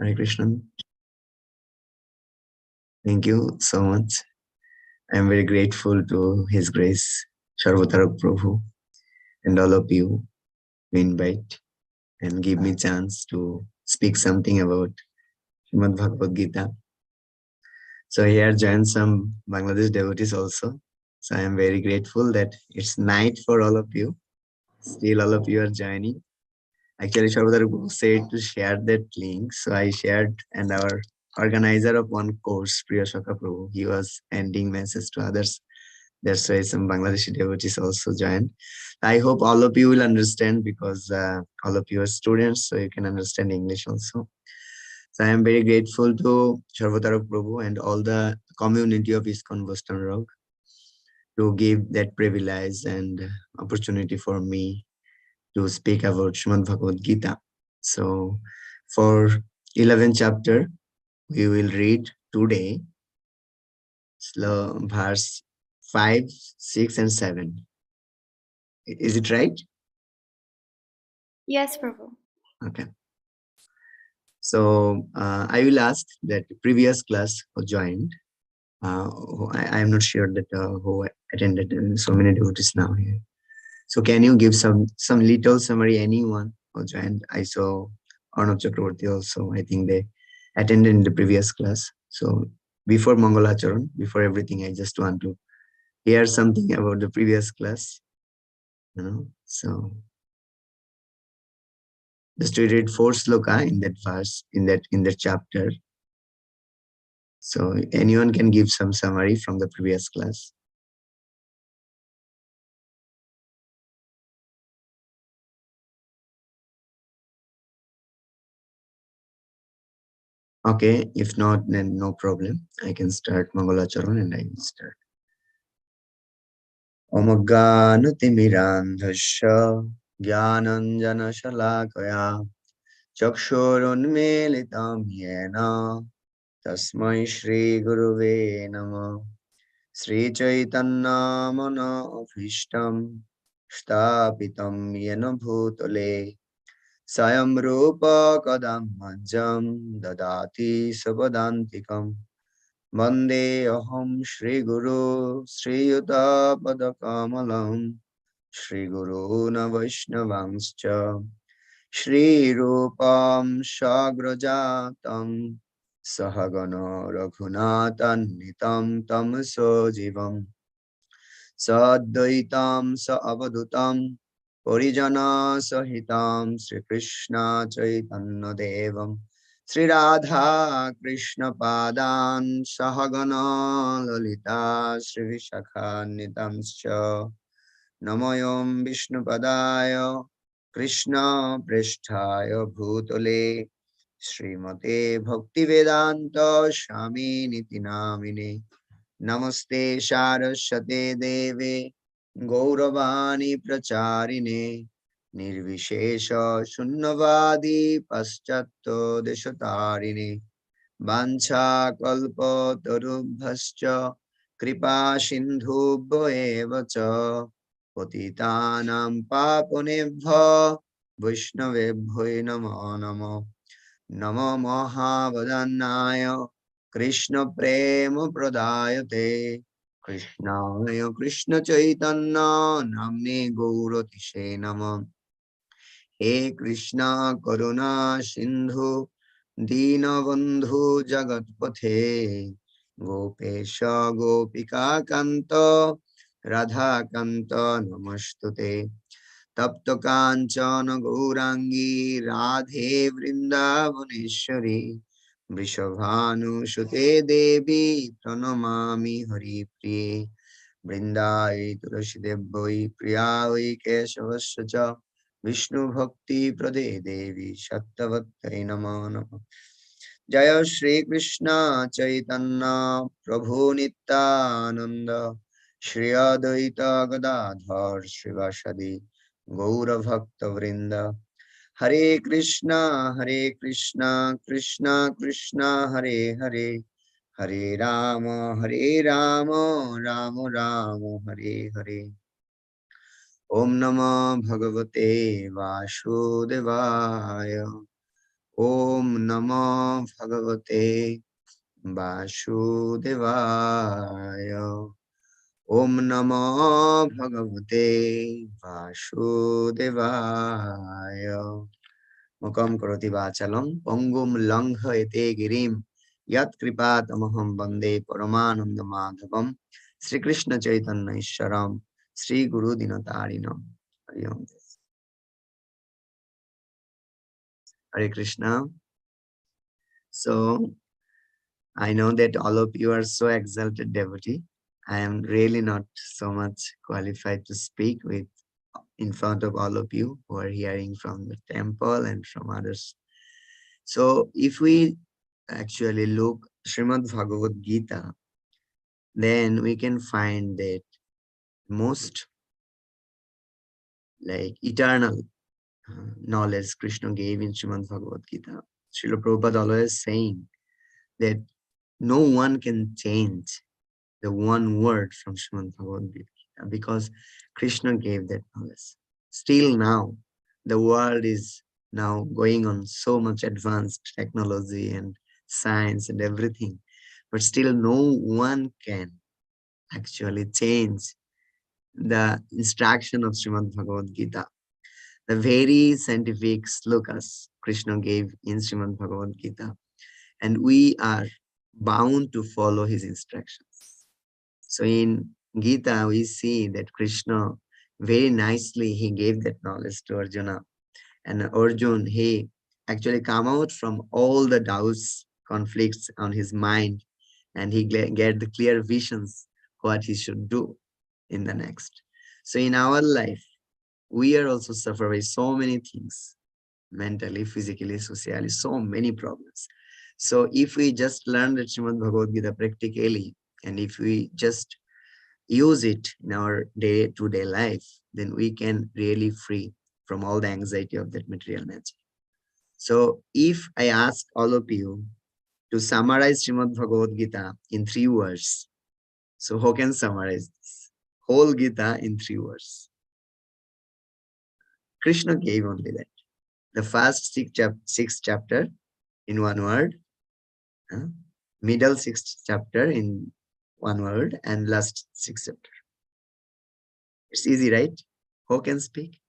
Hare Krishna. Thank you so much. I'm very grateful to His Grace, Sarvatarak Prabhu, and all of you to invite and give me chance to speak something about Srimad Bhagavad Gita. So here join some Bangladesh devotees also. So I am very grateful that it's night for all of you. Still all of you are joining. Actually, Sarvatarak Prabhu said to share that link. So I shared, and our organizer of one course, Priya Shaka Prabhu, he was ending message to others. That's why some Bangladeshi devotees also joined. I hope all of you will understand because all of you are students, so you can understand English also. So I am very grateful to Sarvatarak Prabhu and all the community of ISKCON Boston Rock to give that privilege and opportunity for me to speak about Srimad Bhagavad Gita. So for 11th chapter, we will read today verse 5, 6, and 7. Is it right? Yes, Prabhu. Okay. So I will ask that previous class who joined. I am not sure that who attended so many devotees now here. So can you give some little summary? Anyone who joined? I saw Arnav Chakraborty also. I think they attended in the previous class. So before Mangalacharan, before everything, I just want to hear something about the previous class. So just to read 4 sloka in that verse, in that chapter. So anyone can give some summary from the previous class. Okay, if not, then no problem. I can start Mangalacharan and I will start. Omagganutimirandhasya Jnananjana Shalakaya Chakshurunmilitam Yena Tasmai Shri Guruve Namah Sri Chaitanya Manabhishtam Shtapitam Yena Bhutale Sayam Rupa Kadam Majjam Dadati Sabadantikam Vande Aham Shri Guru Sri Yuta Padakamalam Shri Guru Na Vaishnavangscha Shri Rupam Shagrajatam Sahagana Raghunatan Nitam Tam Sojivam Sadvaitam Sa Avadutam Parijana Sahitam Sri Krishna Chaitanya Devam Sri Radha Krishna Padan Sahagana Lalita Sri Vishakha Nitamscha Namayam Vishnu Padaya Krishna Pristhaya Bhutale Srimate Bhaktivedanta Swami Niti Namine Namaste Saraswate Deve Gauravani Pracharine Nirvishesha Shunnavadi Paschatto Deshatarine Vancha Kalpa Tarubhascha Kripa Sindhubho Evacha Patitanam Papunebha Vaishnavebhyo Namo Namo Namo Mahavadannaya Krishna Prema Pradayate Krishnaya Krishna Chaitanya Namne Gauratishe Namah He Krishna Karuna Sindhu Dinabandhu Jagatpathe Gopesha Gopika Kanta Radha Kanta Namastute Tapta Kanchana Gaurangi Radhe Vrindavaneshwari Vrishabhanu Sute Devi Pranamami Hari Priye Vrindai Tulasi Devai Priyai Keshavasya Vishnu Bhakti Prade Devi Sattvatai Namo Namo Jaya Shri Krishna Chaitanya Prabhu Nityananda Shri Advaita Gadadhar Srivasadi Gaura Bhakta Vrinda Hare Krishna Krishna Krishna Hare Hare Hare Rama Rama Rama Hare Hare Om Namah Bhagavate Vasudevaya Om Namo Bhagavate Vasudevaya. Om Namo Bhagavate Vasudevaya. Mukam karoti vachalam pongum langhayate girim yat kripatamaham bande paramananda madhavam Sri Krishna Chaitanya Ishwaram Sri Guru Dinatarinam. Hari Om. Hare Krishna. So I know that all of you are so exalted devotee. I am really not so much qualified to speak with in front of all of you who are hearing from the temple and from others. So if we actually look Srimad Bhagavad Gita, then we can find that most like eternal knowledge Krishna gave in Srimad Bhagavad Gita. Srila Prabhupada always saying that no one can change the one word from Srimad Bhagavad Gita because Krishna gave that knowledge. Still now, the world is now going on so much advanced technology and science and everything, but still no one can actually change the instruction of Srimad Bhagavad Gita. The very scientific slokas Krishna gave in Srimad Bhagavad Gita, and we are bound to follow his instructions. So in Gita, we see that Krishna very nicely he gave that knowledge to Arjuna, and Arjun he actually come out from all the doubts, conflicts on his mind, and he get the clear visions what he should do in the next. So in our life, we are also suffer by so many things, mentally, physically, socially, so many problems. So if we just learn the Srimad Bhagavad Gita practically, and if we just use it in our day-to-day life, then we can really free from all the anxiety of that material nature. So if I ask all of you to summarize Srimad Bhagavad Gita in 3 words, so who can summarize this? Whole Gita in 3 words. Krishna gave only that. The first six chapter in 1 word, uh, middle sixth chapter in 1 word, and last six chapter. It's easy, right? Who can speak?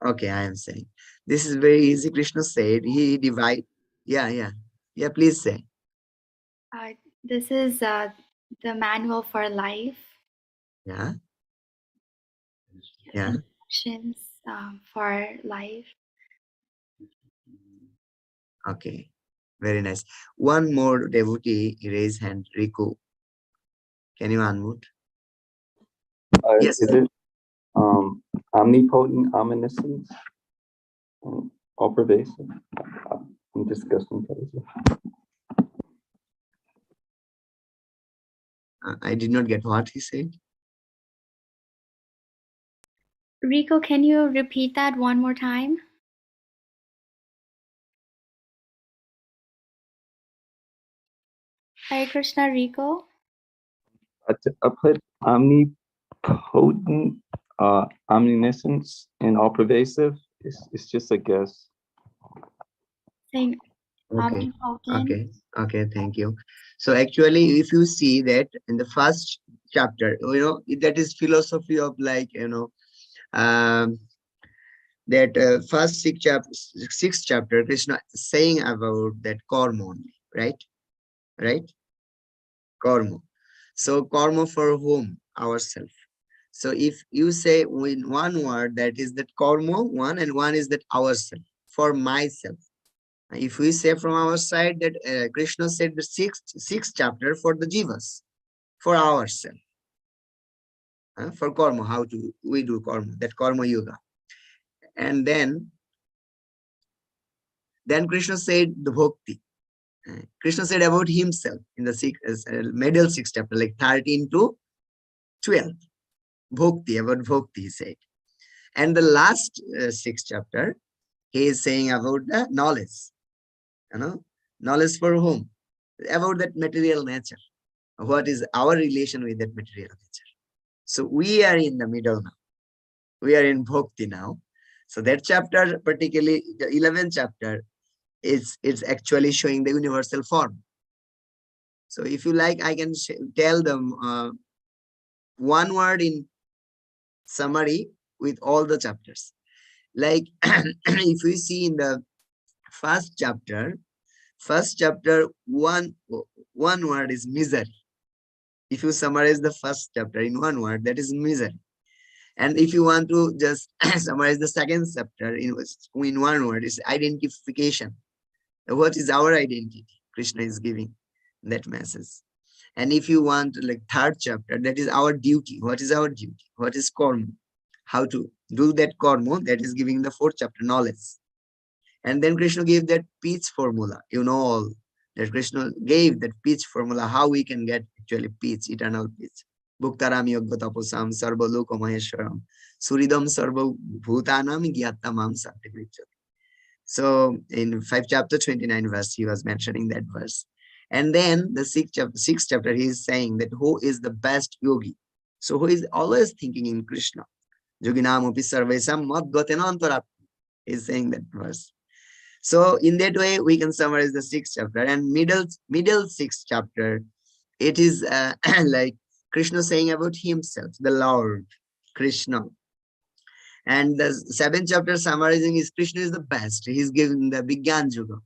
Okay, I am saying. This is very easy. Krishna said he divide. Yeah. Yeah, please say. This is the manual for life. Yeah. Instructions for life. Okay. Very nice. One more devotee raise hand. Riku. Can you unmute? Yes. Is it omnipotent, omniscience, all pervasive? I'm discussing crazy. I did not get what he said. Rico, can you repeat that one more time? Hare Krishna, Rico. I put omnipotent, omniscience, and all pervasive. It's just a guess. Saying Okay. omnipotent. Okay. Thank you. So actually, if you see that in the first chapter, that is philosophy of like, that first sixth chapter, Krishna is saying about that karma only, right? Right? Karma. So karma for whom? Ourselves. So if you say in 1 word, that is that karma, one, and one is that ourself, for myself. If we say from our side that Krishna said the sixth chapter for the jivas, for ourselves, for karma, how to we do karma, that karma yoga. And then Krishna said the bhakti. Krishna said about himself in the middle sixth chapter, like 13 to 12. Bhakti, about bhakti, he said. And the last sixth chapter, he is saying about the knowledge. Knowledge for whom? about that material nature. What is our relation with that material nature? So we are in the middle now. We are in bhakti now. So that chapter, particularly the 11th chapter, is actually showing the universal form. So if you like, I can tell them one word in summary with all the chapters. Like if we see in the first chapter, one word is misery. If you summarize the first chapter in one word, that is misery. And if you want to just summarize the second chapter in one word, is identification. What is our identity? Krishna is giving that message. And if you want like third chapter, that is our duty. What is our duty? What is karma? How to do that karma? That is giving the fourth chapter, knowledge. And then Krishna gave that peace formula. You know all that Krishna gave that peace formula, how we can get actually peace, eternal peace. Bhuktaram yogya taposam sarva loko maheshwaram suridam sarva bhutanam gyattamam satyakrichat. So in 5 chapter 29 verse, he was mentioning that verse. And then the sixth chapter, he is saying that who is the best yogi? So who is always thinking in Krishna? Yoginam upi sarvesam mad gatenantarat. He is saying that verse. So in that way, we can summarize the sixth chapter. And middle sixth chapter, it is like Krishna saying about himself, the Lord, Krishna. And the seventh chapter summarizing is Krishna is the best. He's giving the Vigyan Yuga,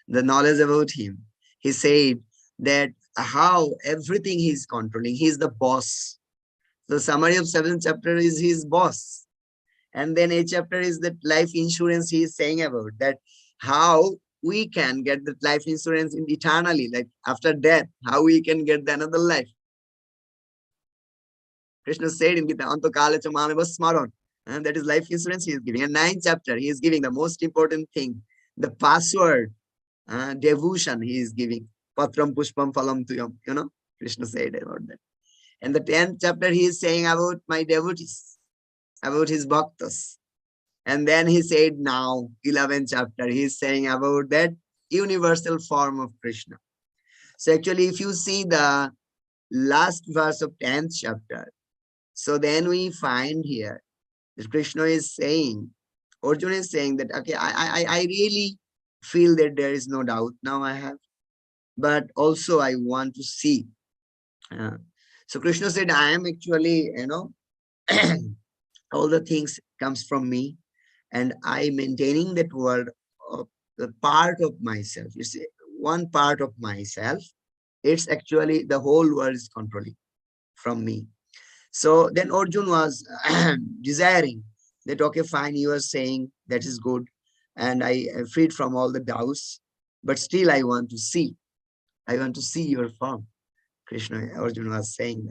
the knowledge about him. He said that how everything he's controlling, he's the boss. The summary of seventh chapter is his boss. And then eighth chapter is that life insurance he is saying about that how we can get that life insurance in eternally, like after death, how we can get another life. Krishna said in Gita, Anto Kale Chamameva Smaron. And that is life insurance he is giving. And ninth chapter, he is giving the most important thing, the password, devotion he is giving. Patram Pushpam Phalam Tuyam. Krishna said about that. And the 10th chapter, he is saying about my devotees, about his bhaktas. And then he said now, 11th chapter, he is saying about that universal form of Krishna. So actually, if you see the last verse of 10th chapter, so then we find here that Krishna is saying, Arjuna is saying that, okay, I really feel that there is no doubt now I have, but also I want to see. So Krishna said, I am actually, all the things comes from me, and I maintaining that world of the part of myself. You see, one part of myself, it's actually the whole world is controlling from me. So then Arjun was desiring that, okay, fine, you are saying that is good, and I am freed from all the doubts, but still I want to see. I want to see your form. Arjun was saying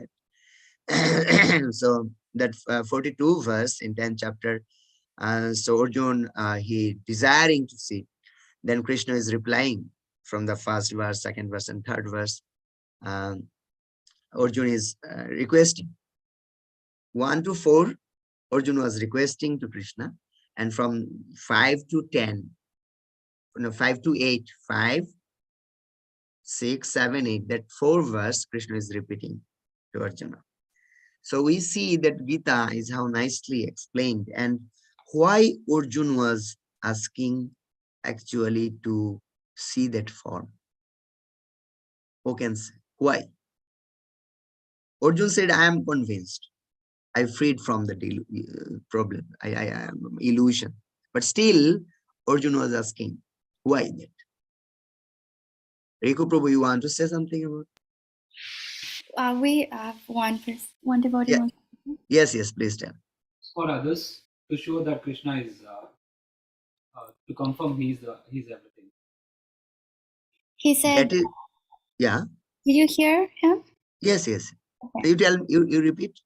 that. So that 42 verse in 10th chapter, so Arjun, he desiring to see. Then Krishna is replying from the first verse, second verse, and third verse. Arjun is requesting. 1 to 4, Arjuna was requesting to Krishna, and from 5 to 10, 5 to 8, 5, 6, 7, 8, that 4 verse, Krishna is repeating to Arjuna. So we see that Gita is how nicely explained, and why Arjuna was asking actually to see that form. Who can say? Why? Arjuna said, I am convinced. I freed from the problem. I am illusion. But still, Arjuna was asking, why that? Riku Prabhu, you want to say something about? We have one devotee. Yeah. Yes, please tell. For others to show that Krishna is to confirm he's everything. He said, That is, yeah. did you hear him? Yes. Okay. You tell, you repeat.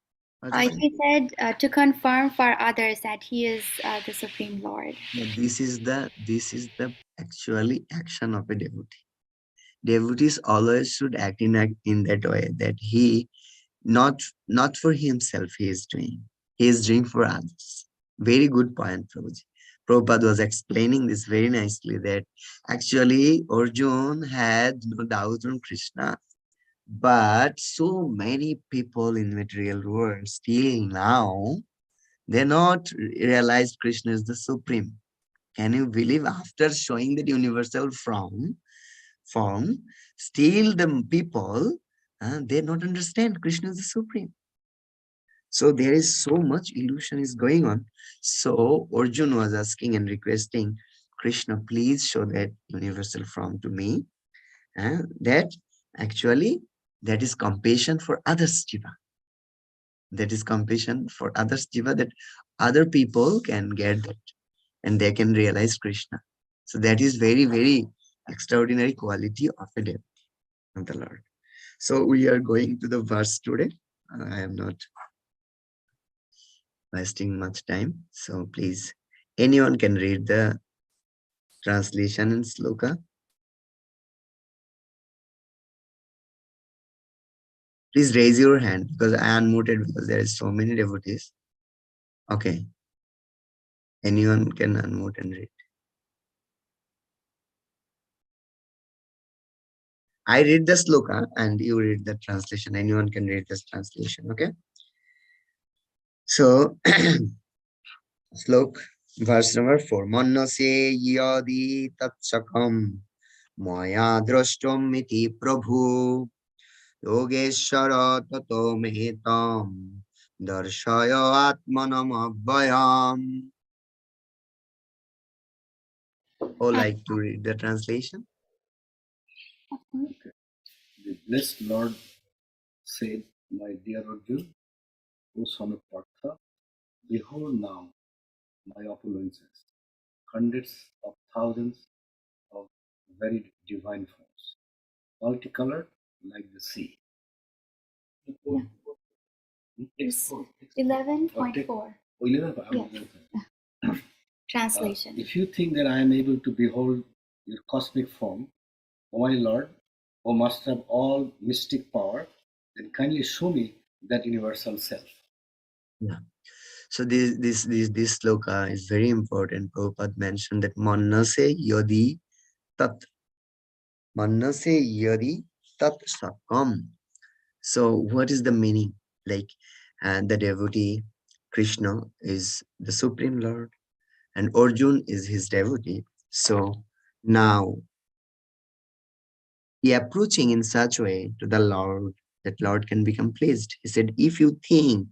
He said to confirm for others that he is the Supreme Lord. No, this is the actually action of a devotee. Devotees always should act in that way, that he not for himself he is doing. He is doing for others. Very good point, Prabhuji. Prabhupada was explaining this very nicely that actually Arjun had no doubt on Krishna, but so many people in material world still now they not realize Krishna is the supreme. Can you believe after showing that universal form, still the people they not understand Krishna is the supreme. So there is so much illusion is going on. So Arjun was asking and requesting Krishna, please show that universal form to me. That actually that is compassion for others, Jiva. That is compassion for others, Jiva, that other people can get that and they can realize Krishna. So that is very, very extraordinary quality of a devotee of the Lord. So we are going to the verse today. I am not wasting much time. So please, anyone can read the translation in sloka. Please raise your hand because I unmuted because there is so many devotees. Okay. Anyone can unmute and read. I read the sloka and you read the translation. Anyone can read this translation. Okay. So slok verse number 4. Mannase yadi tatchakam maya drashtom iti prabhu yogeshwara tato metam darshaya atmanam abhayam. Who like to read the translation? The blessed Lord said, my dear Arjun, O son of Partha, behold now my opulences, hundreds of thousands of very divine forms, multicolored like the sea. Yeah. It's 11.4. 11. Yes. Translation. If you think that I am able to behold your cosmic form, O my Lord, O Master of all mystic power, then kindly show me that universal self. Yeah. So this sloka is very important. Prabhupada mentioned that Mannase yadi tat. Mannase yadi tat sakam. So what is the meaning? Like the devotee Krishna is the Supreme Lord and Arjun is his devotee. So now he approaching in such way to the Lord that Lord can become pleased. He said, if you think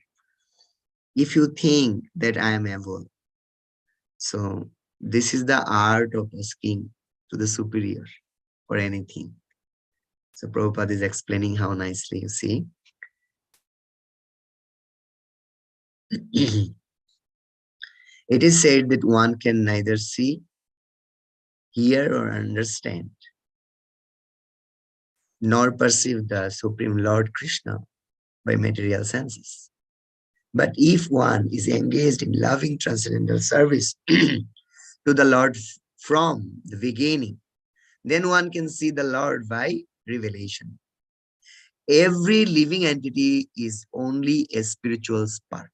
that I am able, so this is the art of asking to the superior for anything. So Prabhupada is explaining how nicely you see. It is said that one can neither see, hear, or understand, nor perceive the Supreme Lord Krishna by material senses. But if one is engaged in loving transcendental service to the Lord from the beginning, then one can see the Lord by revelation. Every living entity is only a spiritual spark.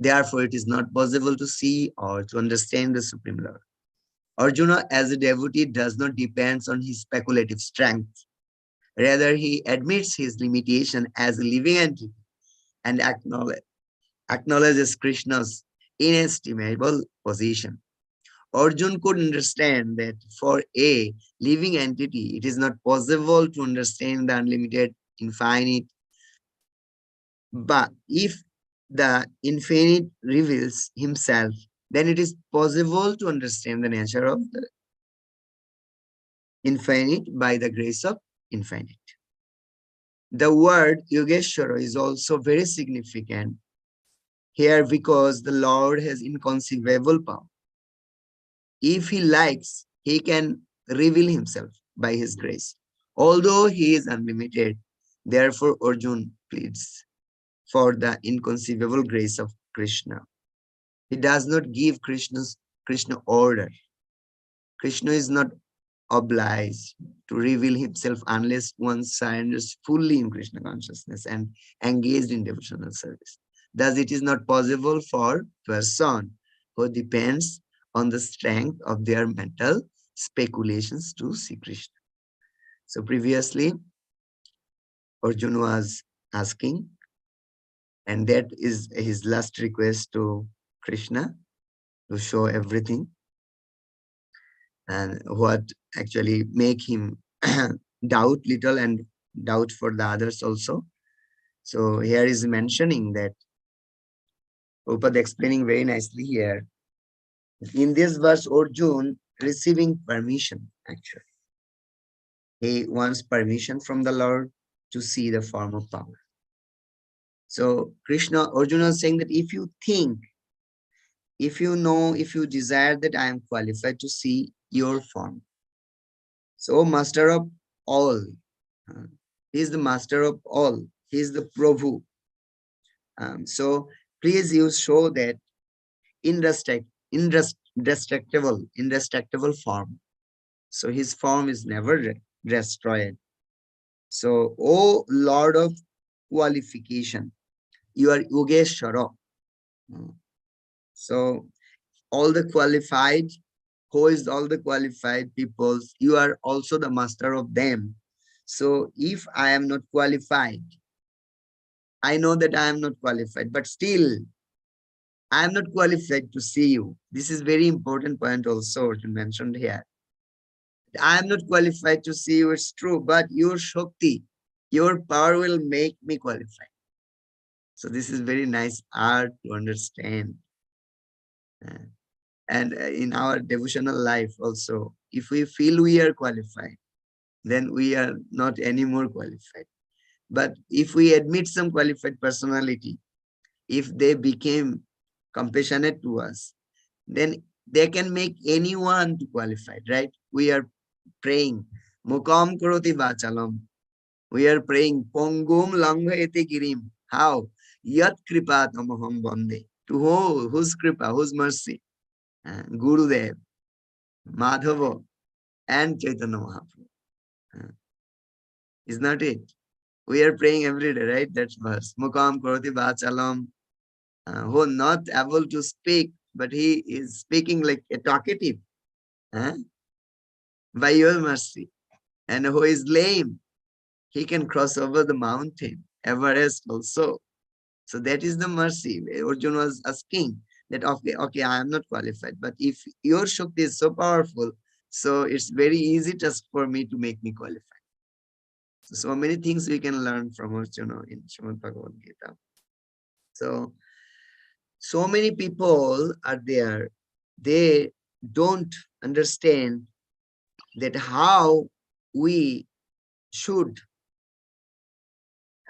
Therefore, it is not possible to see or to understand the Supreme Lord. Arjuna, as a devotee, does not depend on his speculative strength. Rather, he admits his limitation as a living entity and acknowledges Krishna's inestimable position. Arjun could understand that for a living entity, it is not possible to understand the unlimited, infinite. But if the infinite reveals himself, then it is possible to understand the nature of the infinite by the grace of infinite. The word Yogeshwara is also very significant here because the Lord has inconceivable power. If he likes, he can reveal himself by his grace. Although he is unlimited, therefore Arjun pleads for the inconceivable grace of Krishna. He does not give Krishna order. Krishna is not obliged to reveal himself unless one surrenders fully in Krishna consciousness and engaged in devotional service. Thus, it is not possible for a person who depends on the strength of their mental speculations to see Krishna. So previously, Arjuna was asking, and that is his last request to Krishna, to show everything, and what actually make him doubt little and doubt for the others also. So here is mentioning that Prabhupada explaining very nicely here. In this verse, Arjuna receiving permission, actually. He wants permission from the Lord to see the form of power. So Arjuna is saying that if you think, if you know, if you desire that I am qualified to see your form. So master of all. He is the master of all. He is the Prabhu. So please you show that indestructible form. So his form is never destroyed. So, O Lord of qualification, you are Yogeshwara. So all the qualified, who is all the qualified peoples, you are also the master of them. So if I am not qualified, I know that I am not qualified, but still I am not qualified to see you. This is very important point also to mention here. I am not qualified to see you, it's true, but your Shakti, your power will make me qualified. So this is very nice art to understand. And in our devotional life also, if we feel we are qualified, then we are not anymore qualified. But if we admit some qualified personality, if they became compassionate to us, then they can make anyone to qualified, right? We are praying, Mukam Karoti Vachalam. We are praying, Pongum Langhaete Girim. How? Yat Kripa Tamaham Bande. To who? Whose Kripa? Whose mercy? Gurudev, Madhava, and Chaitanya Mahaprabhu. Is not it? We are praying every day, right? That's verse. Mukam Karoti Vachalam. Who not able to speak, but he is speaking like a talkative. By your mercy. And who is lame, he can cross over the mountain, Everest also. So that is the mercy. Arjuna was asking that, okay, I am not qualified, but if your Shakti is so powerful, so it's very easy just for me to make me qualified. So many things we can learn from Arjuna in Srimad Bhagavad Gita. So many people are there, they don't understand that how we should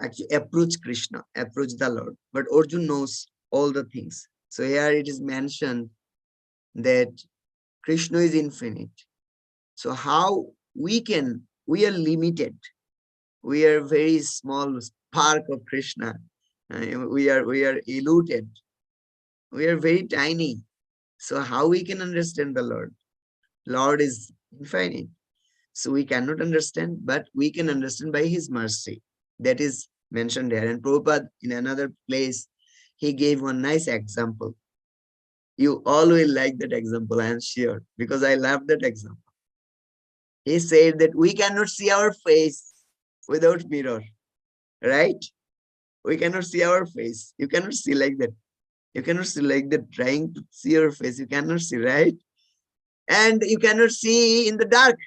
actually approach Krishna, approach the Lord. But Arjuna knows all the things. So here it is mentioned that Krishna is infinite. So how we are limited. We are very small spark of Krishna. We are eluded. We are very tiny. So how we can understand the Lord? Lord is infinite. So we cannot understand, but we can understand by his mercy. That is mentioned there. And Prabhupada, in another place, he gave one nice example. You all will like that example, I am sure, because I love that example. He said that we cannot see our face without mirror, right? We cannot see our face. You cannot see like that. You cannot see like that, trying to see your face. You cannot see, right? And you cannot see in the dark.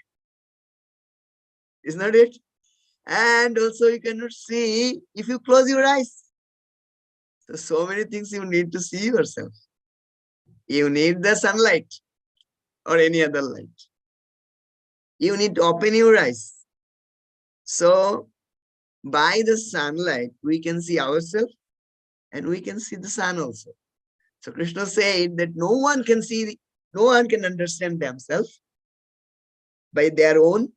Is not it? And also you cannot see if you close your eyes. So many things you need to see yourself. You need the sunlight or any other light. You need to open your eyes. So by the sunlight, we can see ourselves and we can see the sun also. So Krishna said that no one can see, no one can understand themselves by their own,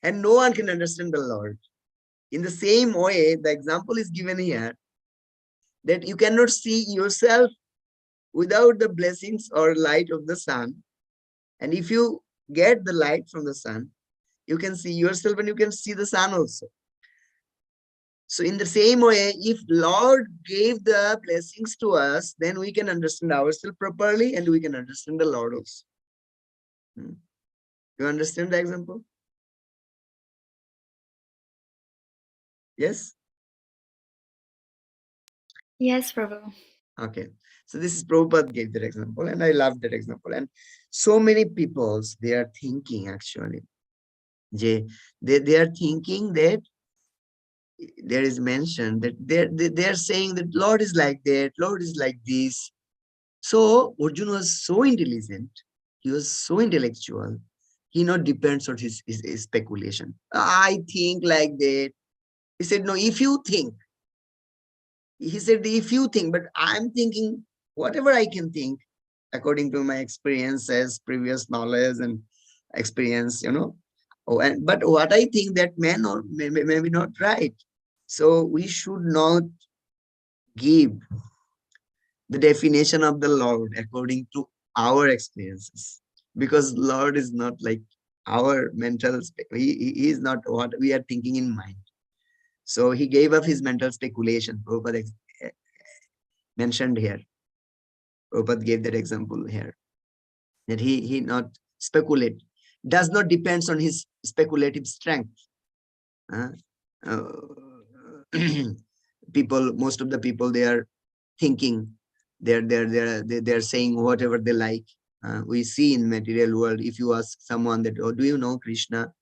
and no one can understand the Lord. In the same way, the example is given here that you cannot see yourself without the blessings or light of the sun. And if you get the light from the sun, you can see yourself and you can see the sun also. So in the same way, if Lord gave the blessings to us, then we can understand ourselves properly and we can understand the Lord also. You understand the example? Yes? Yes, Prabhu. Okay. So this is Prabhupada gave that example, and I love that example. And so many peoples, they are thinking actually. They are thinking that there is mentioned that they're saying that Lord is like that, Lord is like this. So Arjuna was so intelligent, he was so intellectual, he not depends on his speculation. I think like that. He said, no, if you think, he said, if you think, but I'm thinking whatever I can think according to my experiences, previous knowledge and experience, Oh, but what I think that may be not right. So we should not give the definition of the Lord according to our experiences, because Lord is not like our mental, he is not what we are thinking in mind. So he gave up his mental speculation. Prabhupada mentioned here. Prabhupada gave that example here, that he not speculate, does not depends on his speculative strength. Uh, people, most of the people, they are thinking, they're saying whatever they like. We see in material world, if you ask someone that, oh, do you know Krishna?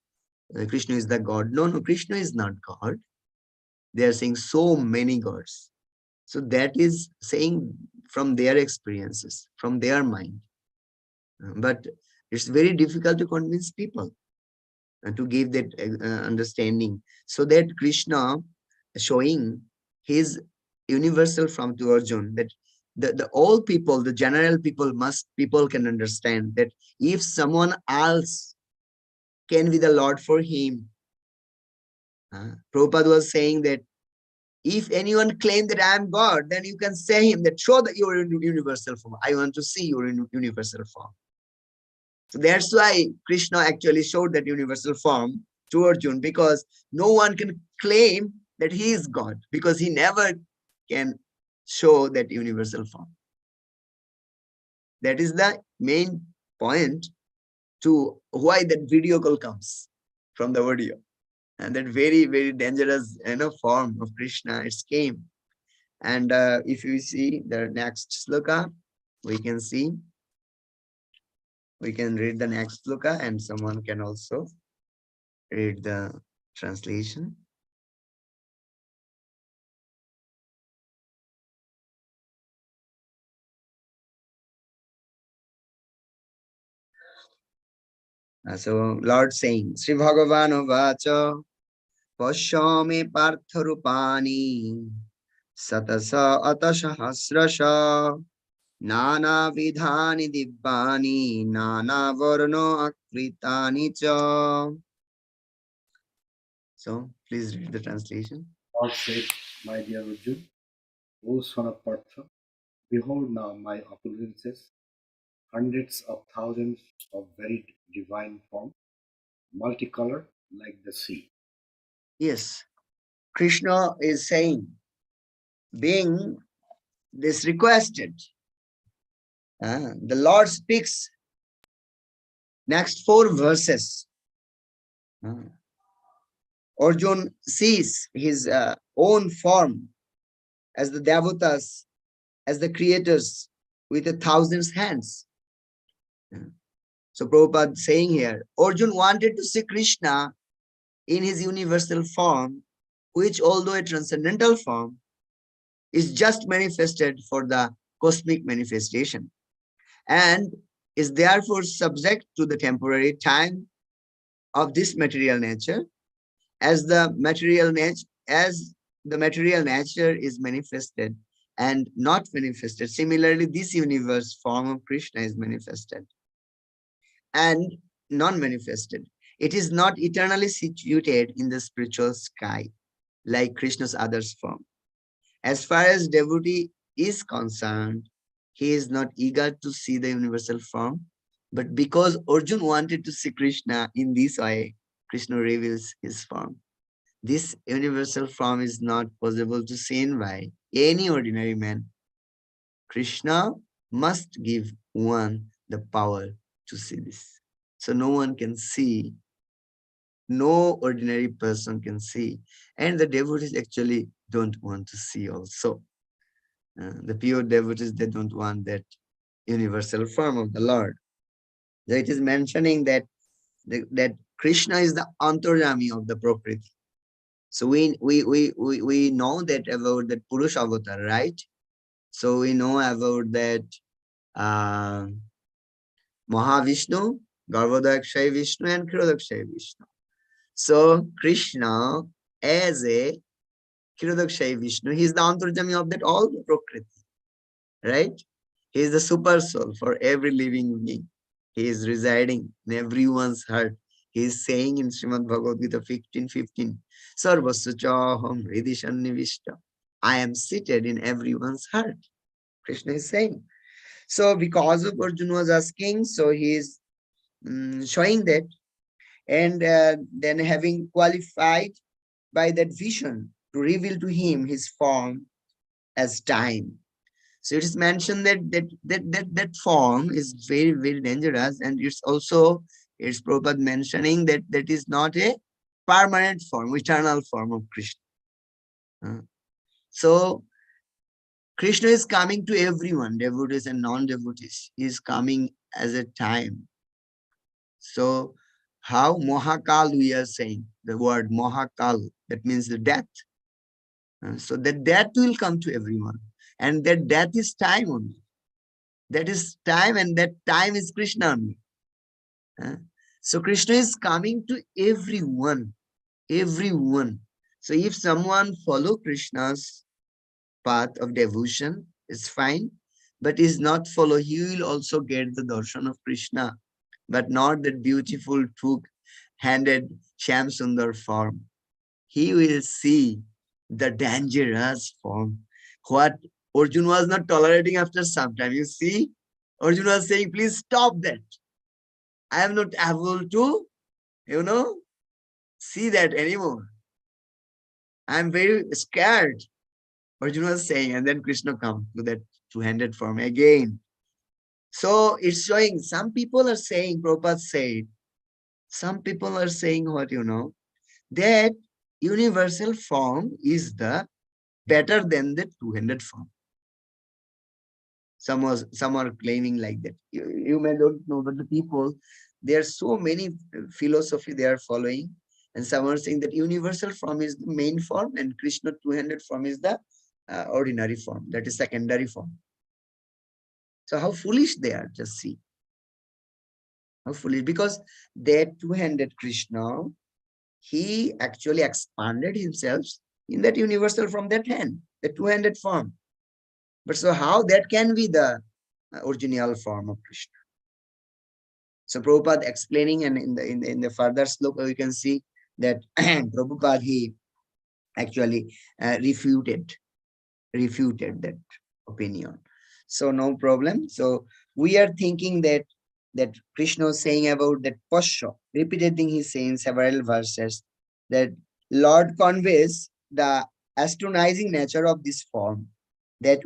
Krishna is the God. No, Krishna is not God. They are saying so many gods. So that is saying from their experiences, from their mind. But it's very difficult to convince people to give that understanding. So that Krishna showing his universal form to Arjun, that the all people, the general people can understand that if someone else can be the Lord for him. Prabhupada was saying that if anyone claim that I am God, then you can say him that show that you are in universal form. I want to see your universal form. So that's why Krishna actually showed that universal form to Arjun, because no one can claim that he is God, because he never can show that universal form. That is the main point to why that video call comes from the audio. And that very, very dangerous form of Krishna, it came. And if you see the next sloka, we can see, we can read the next sloka, and someone can also read the translation. So Lord saying, Sri Bhagavan Vacha Pashyame Partharupani Satasa Atasahasrasha Nana Vidhani Dibbani Nana Varno Akritani Cha. So please read the translation. Lord said, my dear Arjuna, O son of Partha, behold now my opulences, hundreds of thousands of very divine form, multicolored like the sea. Yes, Krishna is saying, being this requested, the Lord speaks next 4 verses. Arjun sees his own form as the devatas, as the creators with 1,000 hands. So Prabhupada saying here, Arjun wanted to see Krishna in his universal form, which although a transcendental form, is just manifested for the cosmic manifestation and is therefore subject to the temporary time of this material nature, as the material nature is manifested and not manifested. Similarly, this universe form of Krishna is manifested and non-manifested. It is not eternally situated in the spiritual sky like Krishna's others form. As far as devotee is concerned, he is not eager to see the universal form, but because Arjun wanted to see Krishna in this way, Krishna reveals his form. This universal form is not possible to seen by any ordinary man. Krishna must give one the power to see this. So no one can see, no ordinary person can see. And the devotees actually don't want to see also. The pure devotees, they don't want that universal form of the Lord. So it is mentioning that that Krishna is the antarjami of the Prakriti. So we know that about that Purush avatar, right? So we know about that Mahavishnu, Garbhodakshay Vishnu, and Kshirodakshay Vishnu. So Krishna, as a Kshirodakshay Vishnu, he is the antarjami of that all the Prakriti, right? He is the super soul for every living being. He is residing in everyone's heart. He is saying in Srimad Bhagavad Gita 15:15, Sarvasya chaham hridhi sannivishta. I am seated in everyone's heart. Krishna is saying. So because of Arjuna was asking, so he is showing that, and then having qualified by that vision to reveal to him his form as time. So it is mentioned that that form is very, very dangerous, and it's Prabhupada mentioning that that is not a permanent form, eternal form of Krishna. So Krishna is coming to everyone, devotees and non-devotees. He is coming as a time. So how Mahakal we are saying, the word Mahakal, that means the death. So that death will come to everyone. And that death is time only. That is time, and that time is Krishna only. So Krishna is coming to everyone, everyone. So if someone follow Krishna's path of devotion, it's fine, but is not follow, he will also get the darshan of Krishna, but not that beautiful two-handed Shyam Sundar form. He will see the dangerous form. What Arjuna was not tolerating after some time. You see, Arjuna was saying, please stop that. I am not able to, see that anymore. I am very scared. Arjuna was saying, and then Krishna come to that two-handed form again. So it's showing some people are saying, Prabhupada said, some people are saying what that universal form is the better than the two-handed form. Some are claiming like that. You may don't know, but the people, there are so many philosophy they are following, and some are saying that universal form is the main form, and Krishna two-handed form is the ordinary form, that is secondary form. So how foolish they are, just see. How foolish, because that two-handed Krishna, he actually expanded himself in that universal from that hand, the two-handed form. But so how that can be the original form of Krishna? So Prabhupada explaining, and in the further sloka we can see that Prabhupada, he actually refuted that opinion. So no problem. So we are thinking that Krishna is saying about that Pasha, repeating he's saying several verses, that Lord conveys the astonishing nature of this form that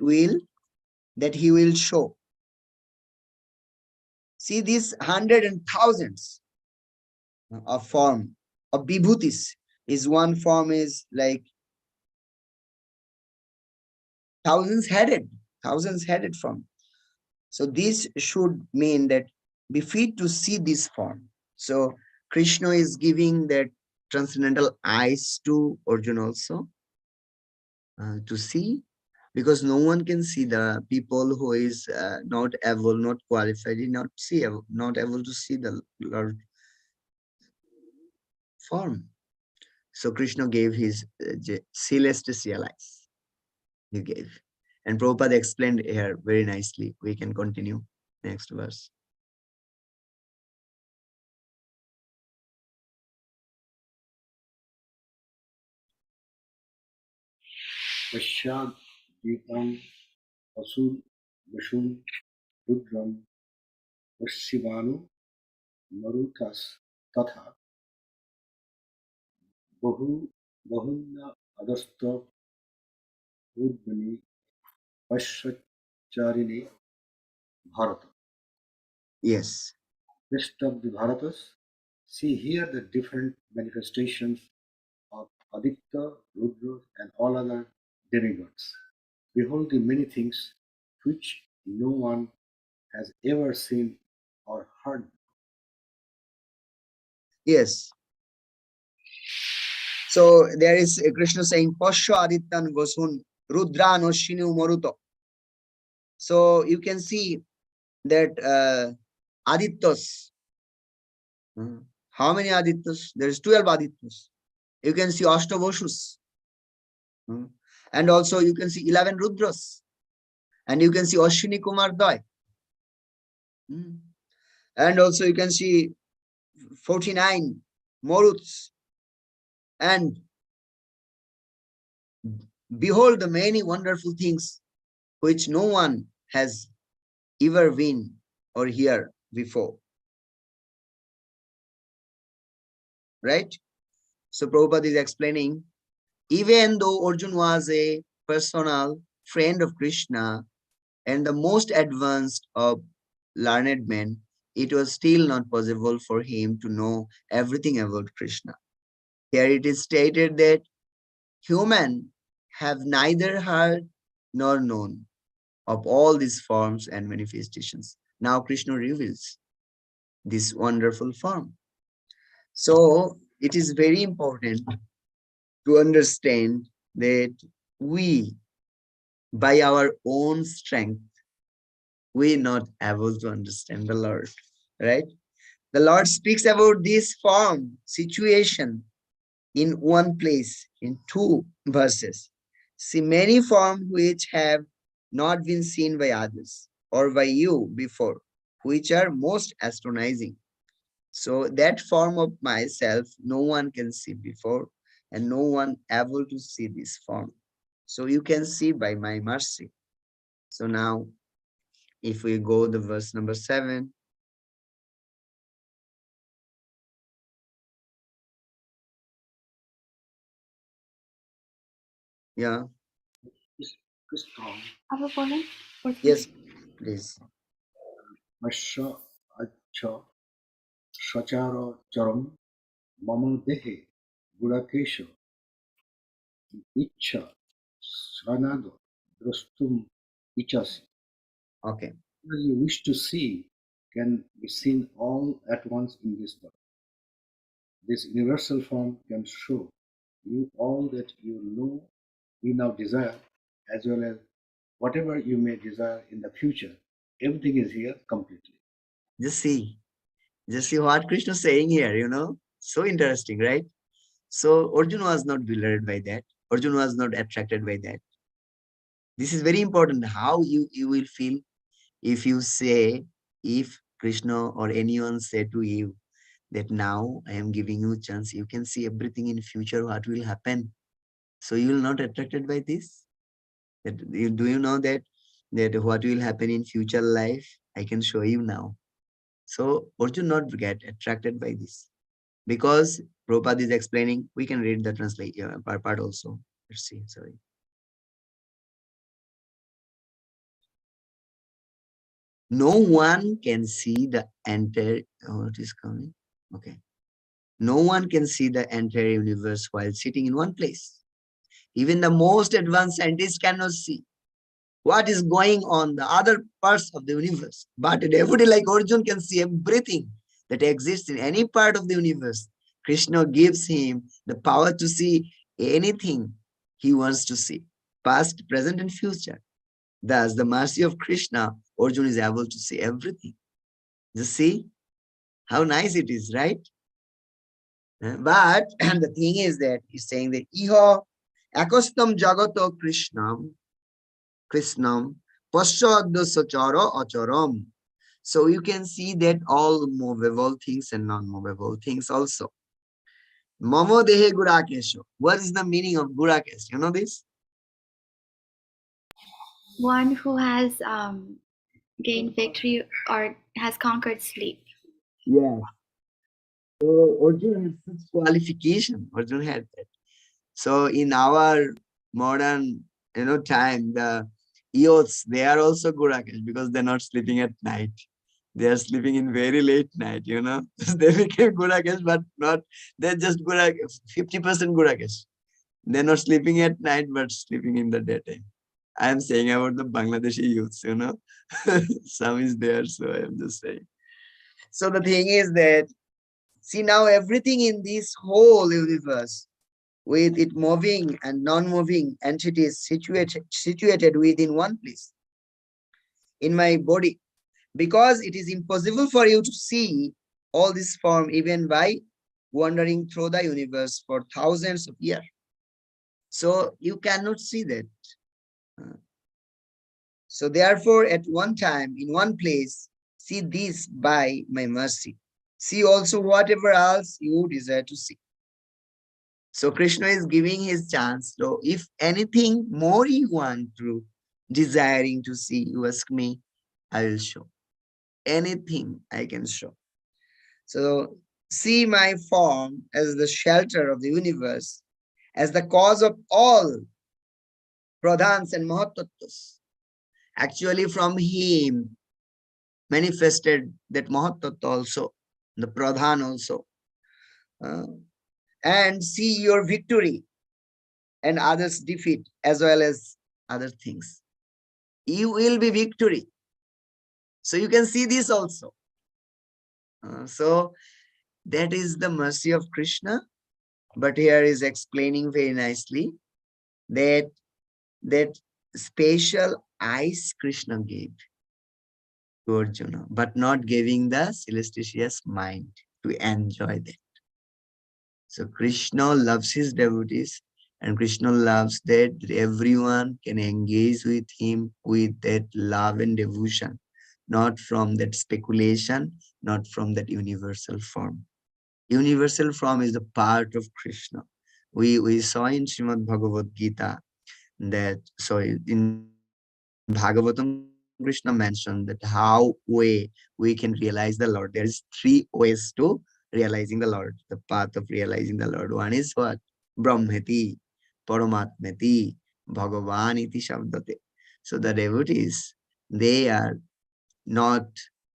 he will show. See these hundreds and thousands of form of vibhutis. Is one form is like thousands headed form. So this should mean that be fit to see this form. So Krishna is giving that transcendental eyes to Arjuna also to see, because no one can see, the people who is not able, not qualified, not able to see the Lord form. So Krishna gave his celestial eyes. He gave. And Prabhupada explained here very nicely. We can continue. Next verse. Pashad Devam Asul Vishun Rudram Vashivanu Marutas Tatha Bahu Bahunya adasta Udbani Pashacharini Bharata. Yes. Rest of the Bharatas, see here the different manifestations of Aditya, Rudra, and all other demigods. Behold the many things which no one has ever seen or heard. Yes. So there is Krishna saying, Pasha Adityan Vasun Rudra Noshinu Maruto. So you can see that Adityas. How many Adityas? There is 12 Adityas. You can see Ashtavashus. And also you can see 11 Rudras. And you can see Ashwini Kumar Dai. And also you can see 49 Moruts. And behold the many wonderful things which no one has ever been or heard before. Right? So Prabhupada is explaining, even though Arjuna was a personal friend of Krishna and the most advanced of learned men, it was still not possible for him to know everything about Krishna. Here it is stated that human have neither heard nor known of all these forms and manifestations. Now Krishna reveals this wonderful form. So it is very important to understand that we, by our own strength, we're not able to understand the Lord, right? The Lord speaks about this form, situation in one place, in 2 verses. See many forms which have not been seen by others or by you before, which are most astonishing. So that form of myself, no one can see before, and no one able to see this form. So you can see by my mercy. So now, if we go to verse number 7, yeah, Krishna, আবার বলেন yes, please. Asha Acha Shachara Charam Mama Dehe Gurakesha Icha Sranado Drastum Ichasi. Okay, What you wish to see can be seen all at once in this body. This universal form can show you all that you know you now desire, as well as whatever you may desire in the future. Everything is here completely. just see what Krishna is saying here, so interesting, right? So Arjuna was not bewildered by that. Arjuna was not attracted by that. This is very important, how you will feel if you say, if Krishna or anyone say to you that now I am giving you a chance, you can see everything in future, what will happen. So you will not attracted by this. Do you know that what will happen in future life, I can show you now. So Arjuna not get attracted by this, because Prabhupada is explaining. We can read the translation part also. Let's see. Sorry. No one can see the entire. Oh, it is coming. Okay. No one can see the entire universe while sitting in one place. Even the most advanced scientists cannot see what is going on the other parts of the universe. But a devotee like Arjuna can see everything that exists in any part of the universe. Krishna gives him the power to see anything he wants to see, past, present, and future. Thus, the mercy of Krishna, Arjuna is able to see everything. Just see how nice it is, right? But the thing is that he's saying that Iha akostam jagato Krishnam pasyadasachara acharam. So you can see that all movable things and non-movable things also. Mamo dehe gurakesho. What is the meaning of gurakesh? You know this? one who has gained victory or has conquered sleep. Yes. So Arjuna had such qualification. Arjuna had that. So in our modern, time, the youths, they are also Gurakesh because they're not sleeping at night. They are sleeping in very late night, They became Gurakesh, but not, they're just Gurakesh, 50% Gurakesh. They're not sleeping at night, but sleeping in the daytime. I am saying about the Bangladeshi youths, Some is there, so I'm just saying. So the thing is that, see now everything in this whole universe, with it moving and non-moving entities situated within one place in my body, because it is impossible for you to see all this form even by wandering through the universe for thousands of years. So you cannot see that. So therefore, at one time, in one place, see this by my mercy. See also whatever else you desire to see. So Krishna is giving his chance. So if anything more you want to, desiring to see, you ask me, I will show. Anything I can show. So see my form as the shelter of the universe, as the cause of all pradhans and mahatattvas. Actually, from him manifested that mahatattva also, the pradhan also. Uh, and see your victory and others' defeat as well as other things. You will be victory. So you can see this also. So that is the mercy of Krishna. But here is explaining very nicely that special eyes Krishna gave to Arjuna, but not giving the celestial mind to enjoy that. So Krishna loves his devotees, and Krishna loves that everyone can engage with him with that love and devotion, not from that speculation, not from that universal form. Universal form is the part of Krishna. We saw in Srimad Bhagavad Gita that, so in Bhagavatam, Krishna mentioned that how way we can realize the Lord. There is three ways to realizing the Lord. The path of realizing the Lord. One is what? Brahmeti, Paramatmeti, Bhagavan iti Shabdate. So the devotees, they are not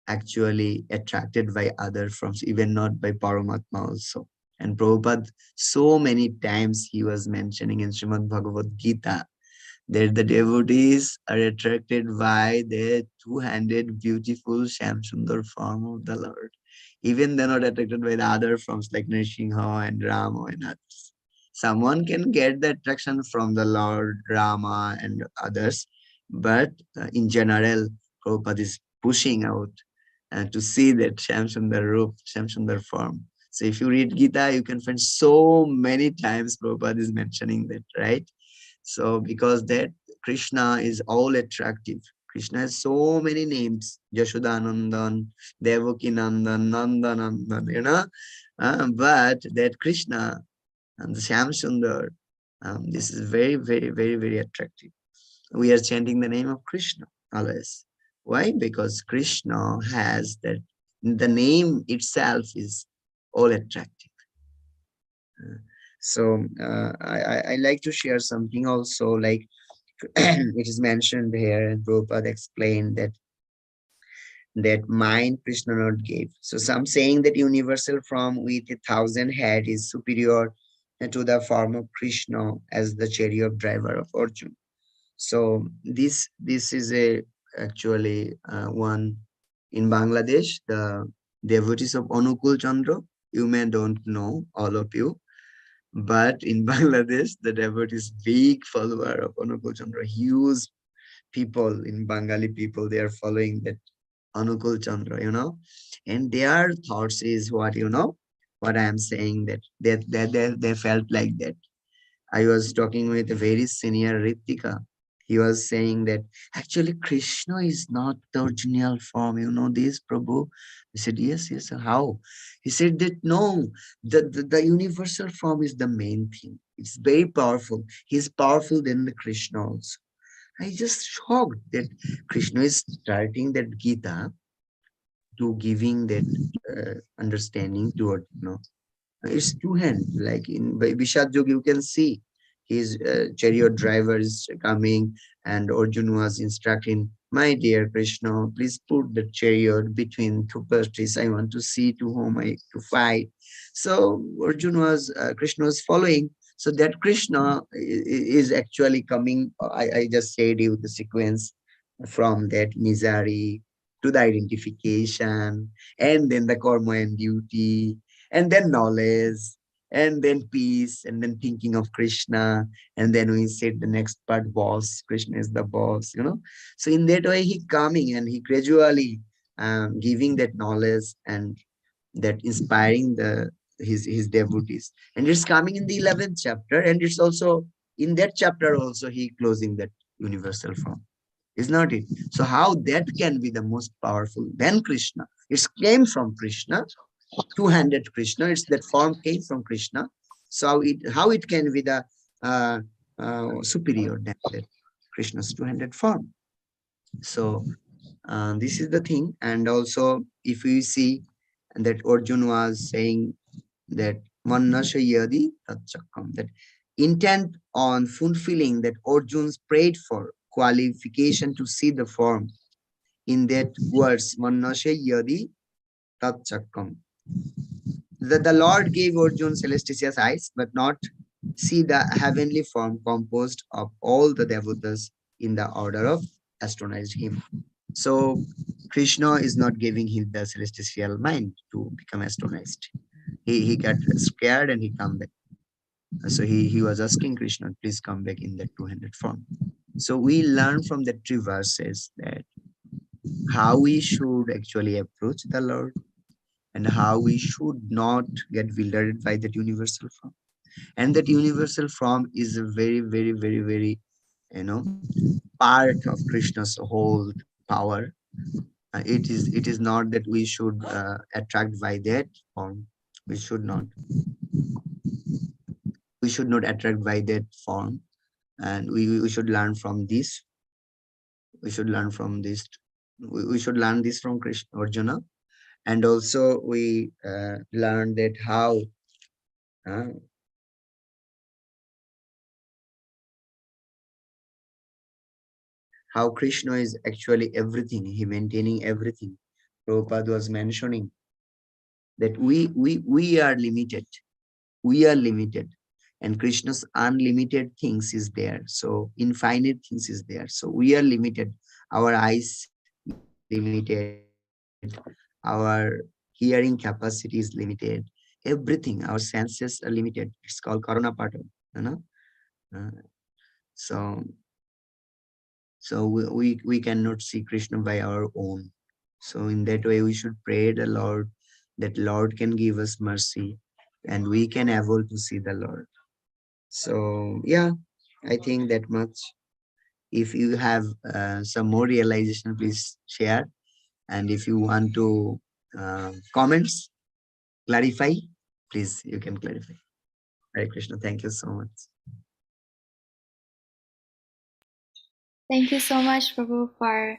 actually attracted by other forms, even not by Paramatma also. And Prabhupada, so many times he was mentioning in Srimad Bhagavad Gita that the devotees are attracted by the two-handed, beautiful Shamsundar form of the Lord. Even they're not attracted by the other forms like Nrsimha and Rama and others. Someone can get the attraction from the Lord, Rama and others, but in general, Prabhupada is pushing out to see that Shamsundar Rup, Shamsundar form. So if you read Gita, you can find so many times Prabhupada is mentioning that, right? So because that Krishna is all attractive. Krishna has so many names. Yashodanandan, Devakinandan, Nandanandan, but that Krishna and the Shamsundar, this is very, very, very, very attractive. We are chanting the name of Krishna always. Why? Because Krishna has that, the name itself is all attractive. So I like to share something also, like it is mentioned here, and Prabhupada explained that mind Krishna not gave. So some saying that universal form with 1,000 head is superior to the form of Krishna as the chariot driver of Arjuna. So this is a actually one in Bangladesh, the devotees of Anukul Chandra. You may don't know, all of you, but in Bangladesh, the devotees big follower of Anukul Chandra, huge people in Bengali people, they are following that Anukul Chandra, and their thoughts is what, what I am saying, that they felt like that. I was talking with a very senior Ritika. He was saying that actually Krishna is not the original form. You know this, Prabhu? I said, yes, yes. How? He said that no, the universal form is the main thing. It's very powerful. He's powerful than the Krishna also. I just shocked that Krishna is starting that Gita to giving that understanding to Arjuna. It's two hand, like in by Vishad Yoga, you can see his chariot driver is coming, and Arjun was instructing, my dear Krishna, please put the chariot between two parties. I want to see to whom I to fight. So Arjun was, Krishna was following. So that Krishna is actually coming. I just said you the sequence from that misery to the identification, and then the karma and duty, and then knowledge, and then peace, and then thinking of Krishna, and then we said the next part, boss. Krishna is the boss, you know. So in that way, he coming and he gradually giving that knowledge and that inspiring the his devotees. And it's coming in the 11th chapter, and it's also in that chapter also he closing that universal form. Is not it? So how that can be the most powerful than Krishna? It came from Krishna, two-handed Krishna. It's that form came from Krishna. So how it can be the superior than that Krishna's two-handed form? So this is the thing. And also, if we see that Arjun was saying that Manashayadi Tatchakam, that intent on fulfilling that Arjun's prayed for qualification to see the form. In that words, Manashayadi Tatchakam, that the Lord gave Arjun celestial eyes, but not see the heavenly form composed of all the devatas in the order of astronized him. So Krishna is not giving him the celestial mind to become astronized. He got scared and he come back. So he was asking Krishna, please come back in that two-handed form. So we learn from the three verses that how we should actually approach the Lord and how we should not get bewildered by that universal form. And that universal form is a very, very, very, very, you know, part of Krishna's whole power. It is not that we should attract by that form. We should not. We should not attract by that form, and we should learn from this. We should learn from this. We should learn this from Krishna Arjuna, and also we learn that uh, how Krishna is actually everything. He maintaining everything. Prabhupada was mentioning that we are limited. We are limited, and Krishna's unlimited things is there. So infinite things is there. So we are limited. Our eyes limited. Our hearing capacity is limited. Everything. Our senses are limited. It's called Karuna Pata. You know. Uh, so we cannot see Krishna by our own. So in that way, we should pray the Lord that Lord can give us mercy and we can able to see the Lord. So yeah, I think that much. If you have some more realization, please share. And if you want to comments, clarify, please, you can clarify. Hare Krishna, thank you so much. Thank you so much, Prabhu, for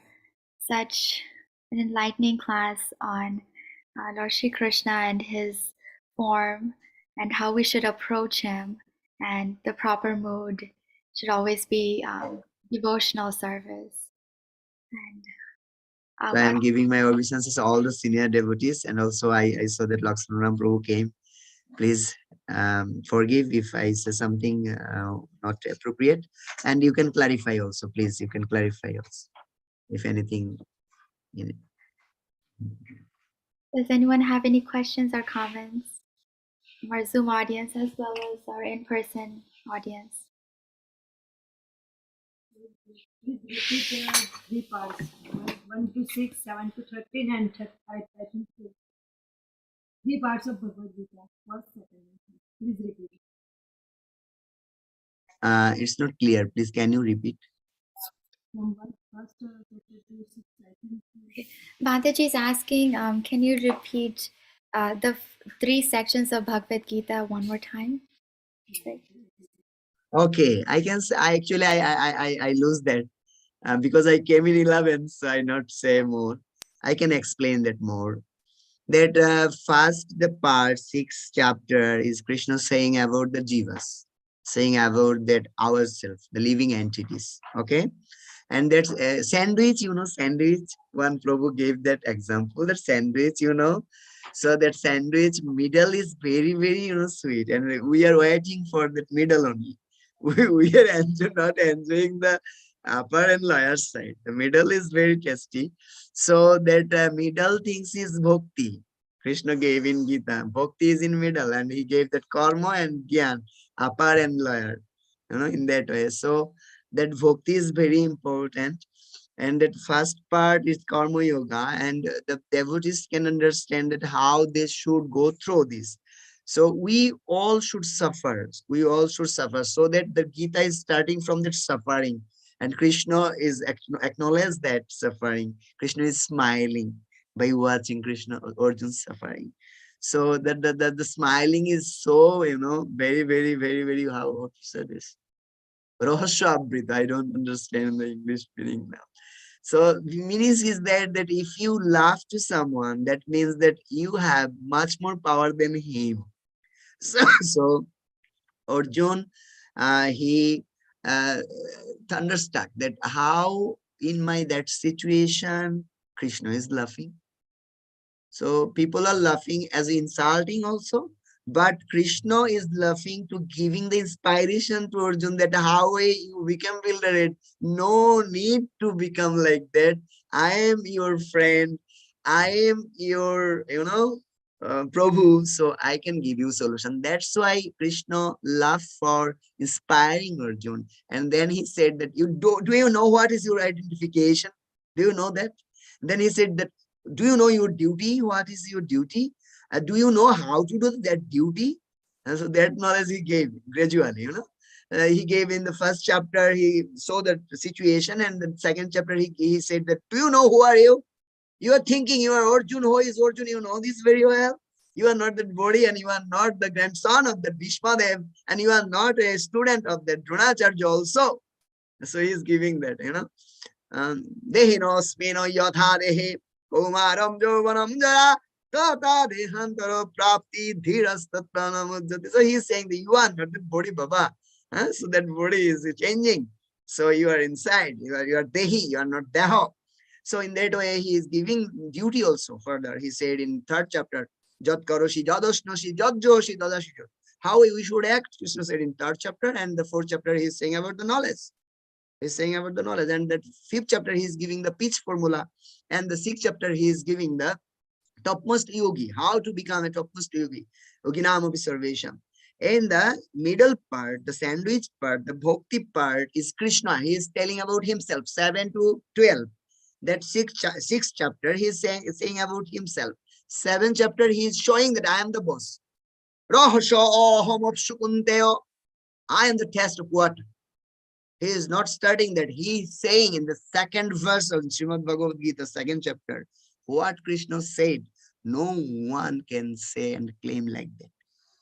such an enlightening class on Lord Shri Krishna and his form and how we should approach him. And the proper mood should always be devotional service. And So I am giving my obeisances to all the senior devotees, and also I saw that Lakshmana Prabhu came. Please forgive if I say something not appropriate, and you can clarify also. Please, you can clarify also if anything. In it. does anyone have any questions or comments from our Zoom audience as well as our in-person audience? Please repeat three parts, 1 to 6, 7 to 13, and 5 to 3 parts of Bhagavad Gita. First, second, and third. Please repeat. It's not clear. Please, can you repeat? From first chapter to 6, I think. Bhataji is asking, can you repeat the three sections of Bhagavad Gita one more time? Okay, I can say. I actually I lose that because I came in 11, so I not say more. I can explain that more. That first the part 6 chapter is Krishna saying about the jivas. saying about that ourselves, the living entities. Okay. And that's sandwich, sandwich. One Prabhu gave that example, that sandwich, So that sandwich middle is very, very, sweet. And we are waiting for that middle only. We are not enjoying the upper and lower side. The middle is very tasty. So that middle things is bhakti. Krishna gave in Gita. Bhakti is in middle, and he gave that karma and gyan, upper and lower, in that way. So that bhakti is very important. And that first part is karma yoga, and the devotees can understand that how they should go through this. So we all should suffer. We all should suffer, so that the Gita is starting from that suffering. And Krishna is acknowledge that suffering. Krishna is smiling by watching Krishna Arjun suffering. So that the smiling is so, very, very, very, very, how to say this? Rahasya Abrita. I don't understand the English meaning now. So the meaning is that if you laugh to someone, that means that you have much more power than him. So Arjun, he thunderstruck that how in my that situation Krishna is laughing. So people are laughing as insulting also, but Krishna is laughing to giving the inspiration to Arjun that how you become wilderness. No need to become like that. I am your friend. I am your, Prabhu, so I can give you solution. That's why Krishna laughed for inspiring Arjun. And then he said that do you know what is your identification? Do you know that? Then he said that, do you know your duty? What is your duty? Do you know how to do that duty? And so that knowledge he gave gradually, he gave in the first chapter, he saw the situation, and the second chapter, he said that, do you know who are you? You are thinking you are Arjun. Who is Arjun? You know this very well. You are not that body, and you are not the grandson of the Bhishmadev, and you are not a student of the Dronacharya also. So he is giving that, Dehinosmino yatha dehe kumaram jovanam jara tata dehantaro prapti dhiras tatpranamujjati. So he is saying that you are not the body, Baba. So that body is changing. So you are inside. You are dehi. You are not deho. So in that way, he is giving duty also further. He said in third chapter, Jat karoshi jadosnoshi jadjoshi dadashi. How we should act, Krishna said in third chapter, and the fourth chapter he is saying about the knowledge. He's saying about the knowledge, and that fifth chapter he is giving the pitch formula, and the sixth chapter he is giving the topmost yogi, how to become a topmost yogi, yoginam observation. In the middle part, the sandwich part, the bhakti part is Krishna. He is telling about himself, 7 to 12. That sixth chapter he is saying about himself. Seventh chapter he is showing that I am the boss. I am the test of water. He is not studying that. He is saying in the second verse of Srimad Bhagavad Gita, second chapter, what Krishna said. No one can say and claim like that.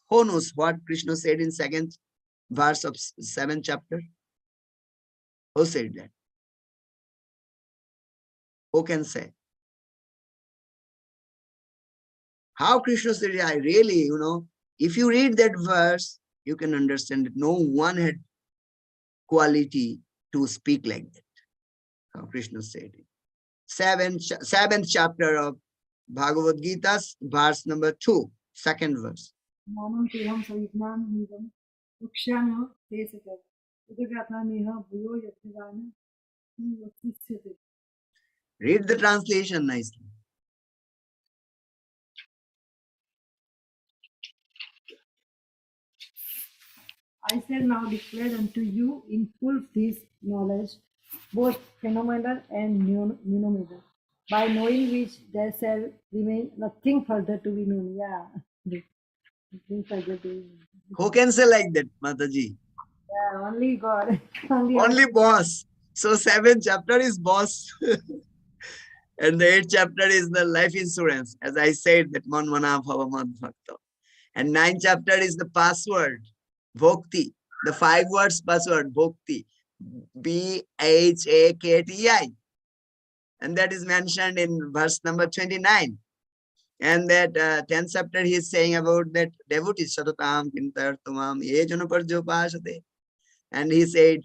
Who knows what Krishna said in second verse of seventh chapter? Who said that? Who can say? How Krishna said it? I really, if you read that verse, you can understand that no one had quality to speak like that. How Krishna said it. Seventh chapter of Bhagavad Gita, verse number 2, second verse. Mamam teham savignam nidam ukshana tesaka udagata neha bhuyo yattivana yattishyate. Read the translation nicely. I shall now declare unto you in full this knowledge, both phenomenal and phenomenal, by knowing which there shall remain nothing further to be known. Yeah. Nothing further to be known. Who can say like that, Mataji? Yeah, only God. Only Only boss. So seventh chapter is boss. And the eighth chapter is the life insurance. As I said, that manmana bhavamad bhakta. And ninth chapter is the password, bhakti. The 5 words password, bhakti. Bhakti. And that is mentioned in verse number 29. And that 10th chapter he is saying about that devotees Satatam Kintartamam Ejanuparjopasate. And he said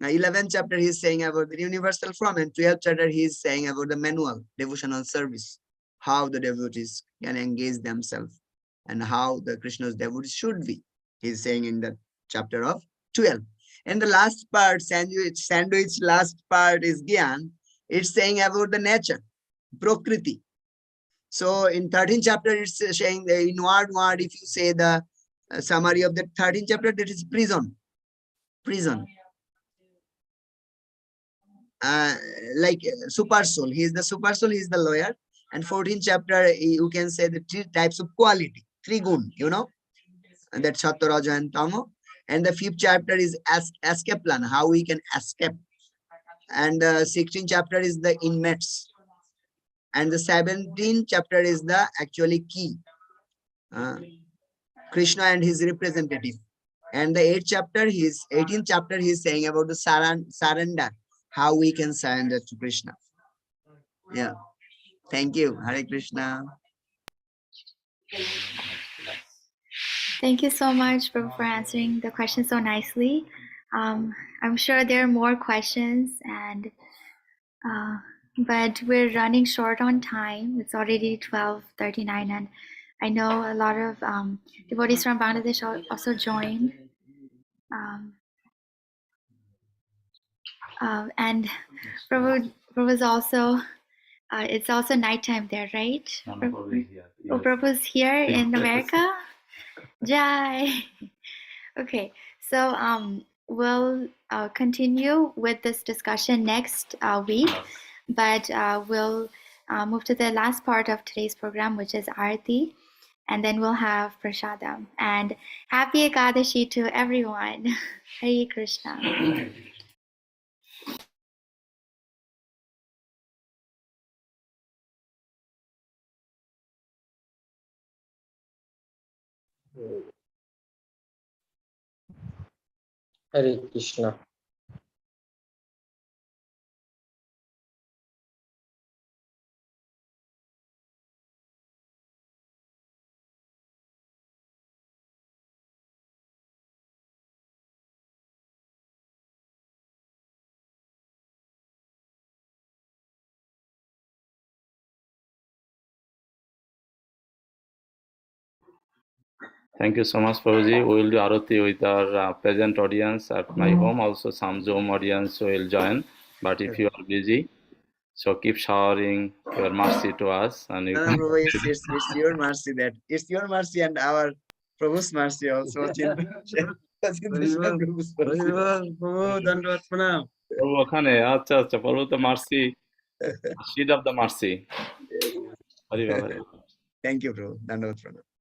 11th chapter he is saying about the universal form, and 12th chapter he is saying about the manual devotional service, how the devotees can engage themselves and how the Krishna's devotees should be. He is saying in the chapter of 12. And the last part, sandwich last part is Gyan. It's saying about the nature, Prakriti. So in 13th chapter, it's saying the inward word, if you say the summary of the 13th chapter, that is prison. Prison. Like super soul. He is the super soul, he is the lawyer. And 14th chapter, you can say the 3 types of quality, 3 gun, you know, and that's Sattva, Raja, and Tamo. And the 5th chapter is escape plan, how we can escape. And the 16th chapter is the inmates. And the 17th chapter is the actually key. Krishna and his representative. And the 18th chapter, he is saying about the surrender, how we can surrender to Krishna. Yeah. Thank you. Hare Krishna. Thank you so much, Prabhu, for answering the question so nicely. I'm sure there are more questions, and but we're running short on time. It's already 12:39, and I know a lot of devotees from Bangladesh also joined. And Prabhu's also, it's also nighttime there, right? Oh, Prabhu's here in America? Jai! Okay, so we'll continue with this discussion next week, but we'll move to the last part of today's program, which is Aarti, and then we'll have Prasadam. And happy Ekadashi to everyone. Hare Krishna. Hare Krishna. Thank you so much, Prabhuji. We will do Arati with our present audience at my home. Also, some Zoom audience will join. But if you are busy, so keep showering your mercy to us. And you can... Prabhu, it's your mercy that it's your mercy and our Prabhu's mercy also. Prabhu, ওখানে আচ্ছা আচ্ছা প্রভু তো mercy seed of the mercy. Thank you, Prabhu. Dandavat Pranam.